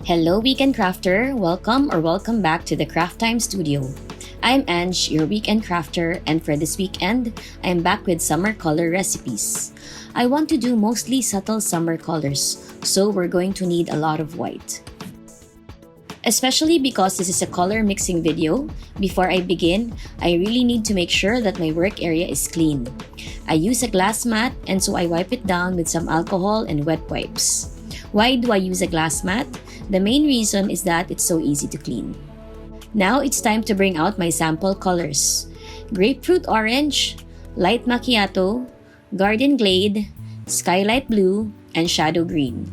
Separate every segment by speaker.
Speaker 1: Hello Weekend Crafter! Welcome back to the Craft Time Studio. I'm Ange, your weekend crafter, and for this weekend, I'm back with summer color recipes. I want to do mostly subtle summer colors, so we're going to need a lot of white. Especially because this is a color mixing video, before I begin, I really need to make sure that my work area is clean. I use a glass mat and so I wipe it down with some alcohol and wet wipes. Why do I use a glass mat? The main reason is that it's so easy to clean. Now it's time to bring out my sample colors. Grapefruit Orange, Light Macchiato, Garden Glade, Skylight Blue, and Shadow Green.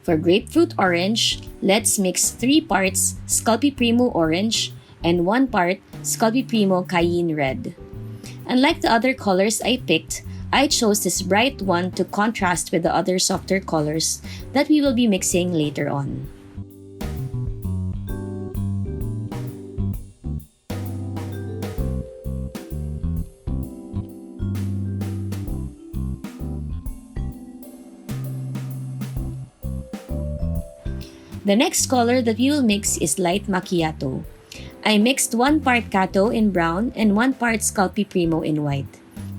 Speaker 1: For Grapefruit Orange, let's mix 3 parts Sculpey Premo Orange and 1 part Sculpey Premo Cayenne Red. Unlike the other colors I picked, I chose this bright one to contrast with the other softer colors that we will be mixing later on. The next color that we will mix is Light Macchiato. I mixed 1 part Kato in brown and 1 part Sculpey Premo in white.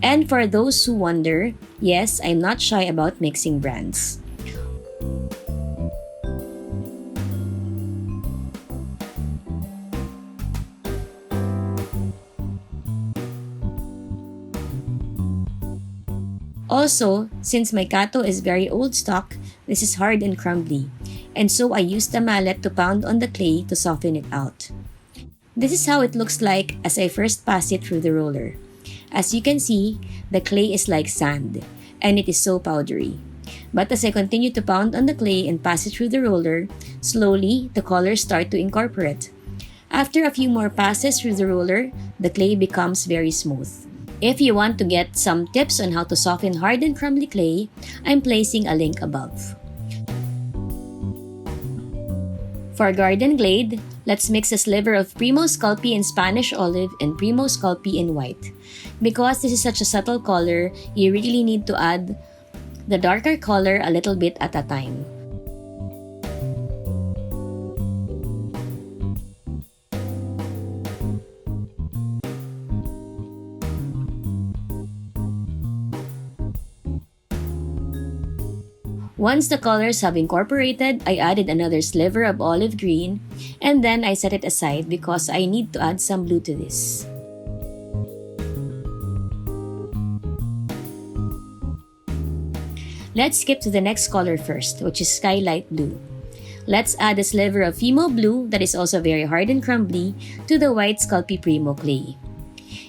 Speaker 1: And for those who wonder, yes, I'm not shy about mixing brands. Also, since my Kato is very old stock, this is hard and crumbly, and so I used a mallet to pound on the clay to soften it out. This is how it looks like as I first pass it through the roller. As you can see, the clay is like sand, and it is so powdery. But as I continue to pound on the clay and pass it through the roller, slowly, the colors start to incorporate. After a few more passes through the roller, the clay becomes very smooth. If you want to get some tips on how to soften hard and crumbly clay, I'm placing a link above. For Garden Glade, let's mix a sliver of Premo Sculpey in Spanish olive and Premo Sculpey in white. Because this is such a subtle color, you really need to add the darker color a little bit at a time. Once the colors have incorporated, I added another sliver of olive green, and then I set it aside because I need to add some blue to this. Let's skip to the next color first, which is Skylight Blue. Let's add a sliver of Fimo blue that is also very hard and crumbly to the white Sculpey Premo clay.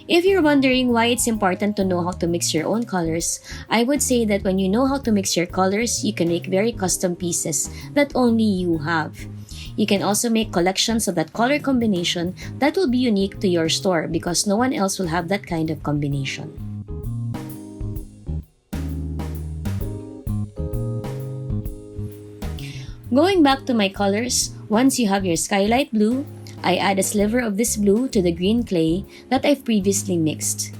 Speaker 1: If you're wondering why it's important to know how to mix your own colors, I would say that when you know how to mix your colors, you can make very custom pieces that only you have. You can also make collections of that color combination that will be unique to your store because no one else will have that kind of combination. Going back to my colors, once you have your Skylight Blue, I add a sliver of this blue to the green clay that I've previously mixed.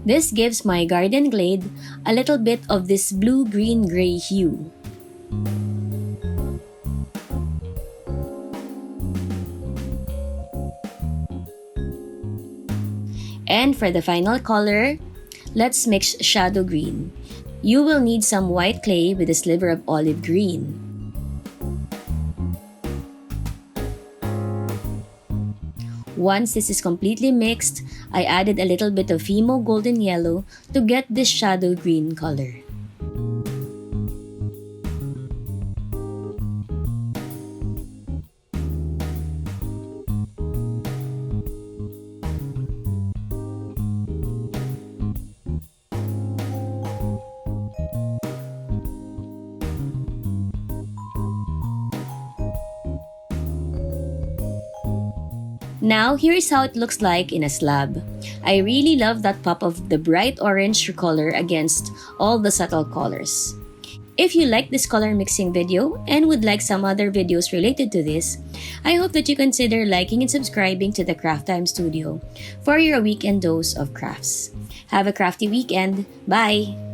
Speaker 1: This gives my Garden Glade a little bit of this blue-green-gray hue. And for the final color, let's mix Shadow Green. You will need some white clay with a sliver of olive green. Once this is completely mixed, I added a little bit of Fimo golden yellow to get this shadow green color. Now, here's how it looks like in a slab. I really love that pop of the bright orange color against all the subtle colors. If you like this color mixing video and would like some other videos related to this, I hope that you consider liking and subscribing to the Craft Time Studio for your weekend dose of crafts. Have a crafty weekend. Bye!